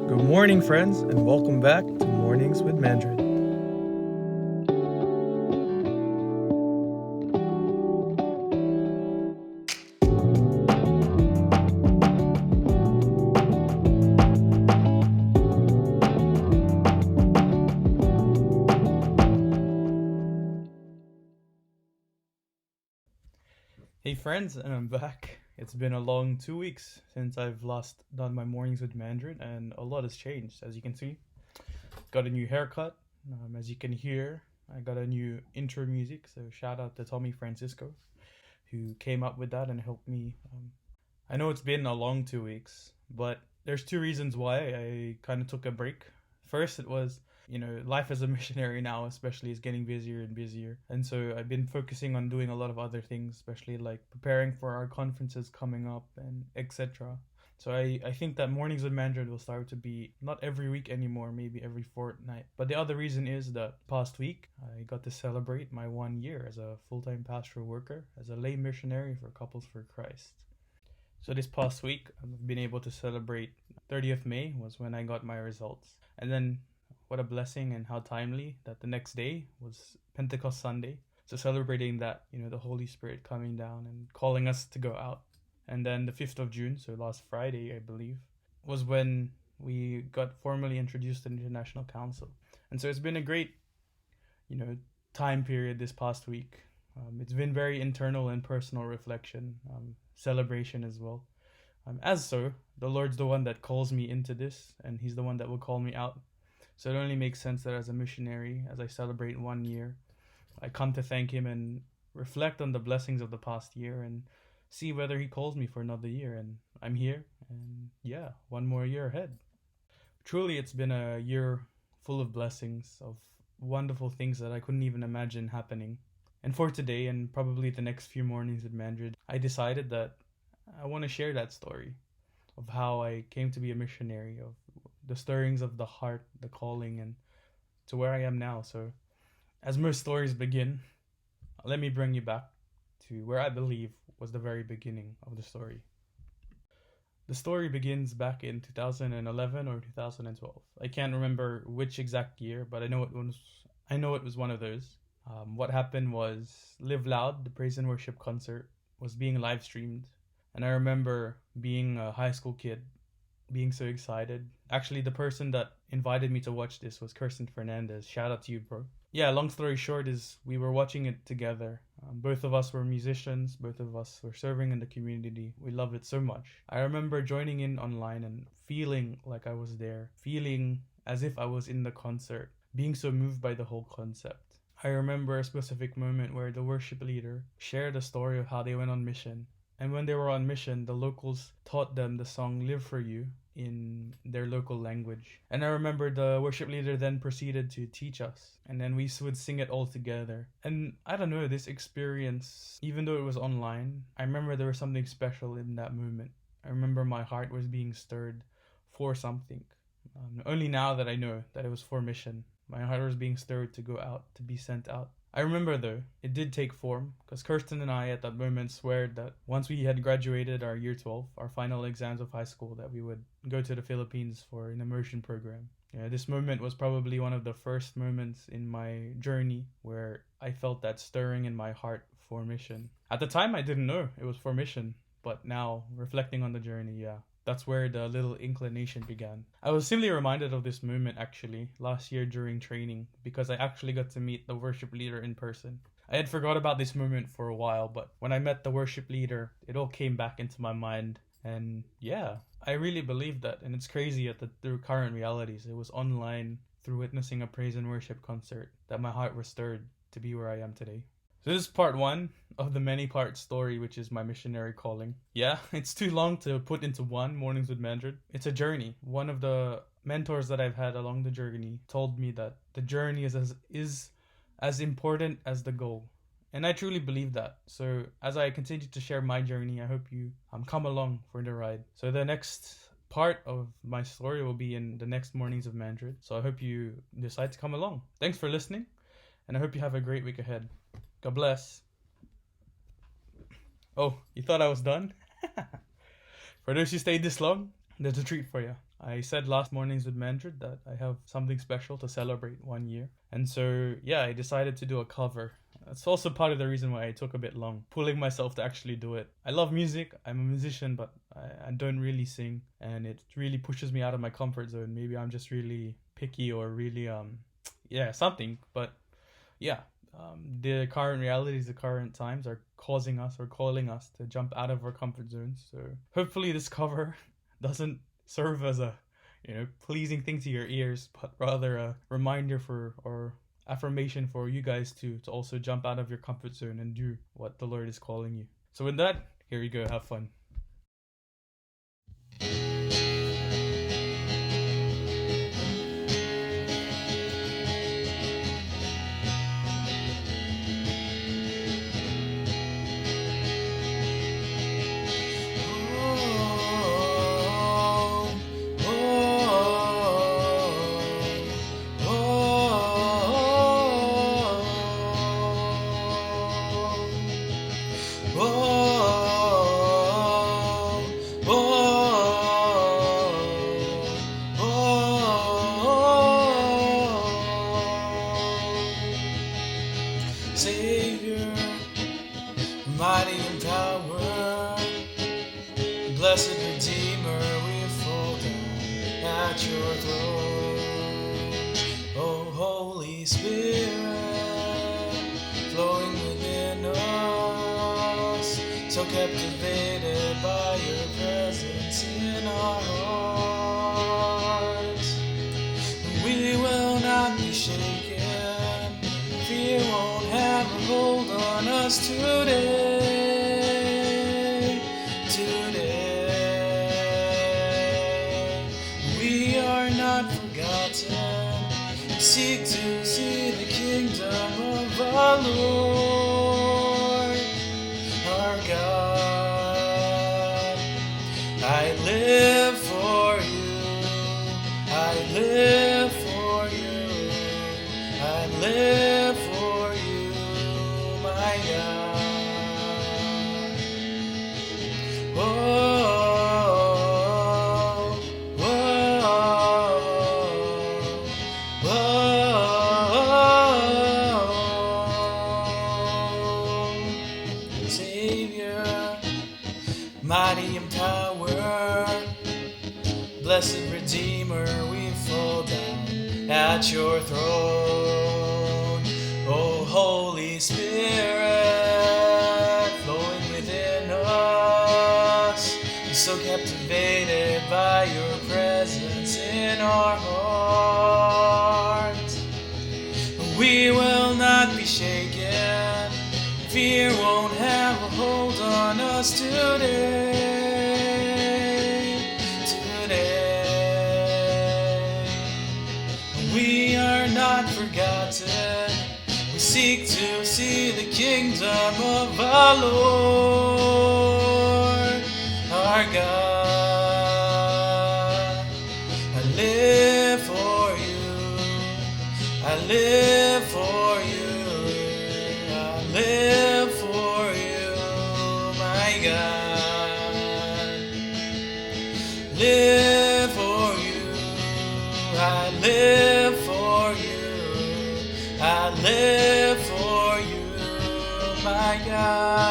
Good morning, friends, and welcome back to Mornings with Mandrid. Hey, friends, and I'm back. It's been a long 2 weeks since I've last done my Mornings with Mandrid, and a lot has changed, as you can see. Got a new haircut, as you can hear. I got a new intro music, so shout out to Tommy Francisco, who came up with that and helped me. I know it's been a long 2 weeks, but there's two reasons why I kind of took a break. First, it was, life as a missionary now, especially, is getting busier and busier. And so I've been focusing on doing a lot of other things, especially like preparing for our conferences coming up and etc. So I think that Mornings with Mandrid will start to be not every week anymore, maybe every fortnight. But the other reason is that past week I got to celebrate my 1 year as a full-time pastoral worker, as a lay missionary for Couples for Christ. So this past week I've been able to celebrate 30th May was when I got my results. And then what a blessing and how timely that the next day was Pentecost Sunday. So celebrating that, the Holy Spirit coming down and calling us to go out. And then the 5th of June, so last Friday, I believe, was when we got formally introduced to the International Council. And so it's been a great, time period this past week. It's been very internal and personal reflection, celebration as well. The Lord's the one that calls me into this, and He's the one that will call me out. So it only makes sense that as a missionary, as I celebrate 1 year, I come to thank Him and reflect on the blessings of the past year and see whether He calls me for another year. And I'm here, and one more year ahead. Truly, it's been a year full of blessings, of wonderful things that I couldn't even imagine happening. And for today, and probably the next few mornings at Mandrid, I decided that I want to share that story of how I came to be a missionary, of the stirrings of the heart, the calling, and to where I am now. So, as most stories begin, let me bring you back to where I believe was the very beginning of the story. The story begins back in 2011 or 2012. I can't remember which exact year, but I know it was one of those. What happened was Live Loud, the praise and worship concert, was being live streamed. And I remember being a high school kid, being so excited. Actually, the person that invited me to watch this was Kirsten Fernandez. Shout out to you, bro. Yeah, long story short is we were watching it together. Both of us were musicians. Both of us were serving in the community. We love it so much. I remember joining in online and feeling like I was there. Feeling as if I was in the concert. Being so moved by the whole concept. I remember a specific moment where the worship leader shared a story of how they went on mission. And when they were on mission, the locals taught them the song Live For You in their local language. And I remember the worship leader then proceeded to teach us. And then we would sing it all together. And I don't know, this experience, even though it was online, I remember there was something special in that moment. I remember my heart was being stirred for something. Only now that I know that it was for mission. My heart was being stirred to go out, to be sent out. I remember though, it did take form, because Kirsten and I at that moment swore that once we had graduated our year 12, our final exams of high school, that we would go to the Philippines for an immersion program. Yeah, this moment was probably one of the first moments in my journey where I felt that stirring in my heart for mission. At the time, I didn't know it was for mission, but now, reflecting on the journey, that's where the little inclination began. I was simply reminded of this moment actually last year during training because I actually got to meet the worship leader in person. I had forgot about this moment for a while, but when I met the worship leader, it all came back into my mind. And I really believe that. And it's crazy through current realities. It was online through witnessing a praise and worship concert that my heart was stirred to be where I am today. So this is part one of the many-part story, which is my missionary calling. Yeah, it's too long to put into one, Mornings with Mandrid. It's a journey. One of the mentors that I've had along the journey told me that the journey is as important as the goal. And I truly believe that. So as I continue to share my journey, I hope you come along for the ride. So the next part of my story will be in the next Mornings of Mandrid. So I hope you decide to come along. Thanks for listening, and I hope you have a great week ahead. God bless. Oh, you thought I was done? For those who stayed this long, there's a treat for you. I said last mornings with Mandrid that I have something special to celebrate 1 year. And so, yeah, I decided to do a cover. That's also part of the reason why I took a bit long, pulling myself to actually do it. I love music, I'm a musician, but I don't really sing. And it really pushes me out of my comfort zone. Maybe I'm just really picky or really, yeah, something. But yeah, the current realities, the current times are causing us or calling us to jump out of our comfort zones. So hopefully this cover doesn't serve as a pleasing thing to your ears, but rather a reminder for or affirmation for you guys to also jump out of your comfort zone and do what the Lord is calling you. So with that, here you go, have fun. Savior, mighty in power, blessed Redeemer, we fall down at your throne. Oh, Holy Spirit, flowing within us, so captivated by your presence in our hearts. We will not be shaken, fear won't have a hold on us today. We are not forgotten. We seek to see the kingdom of our Lord, our God. I live for you. I live for you. I live for you, my God. Whoa, whoa, whoa. Savior, mighty in power, blessed Redeemer, we fall down at your throne. Oh, Holy Spirit, flowing within us, so captivated by your presence in our hearts. We will not be shaken, fear won't have a hold on us today. We are not forgotten. We seek to see the kingdom of our Lord, our God. I live for you. I live for you. I live for you, my God. Live for you. I live for you. I live for you, my God.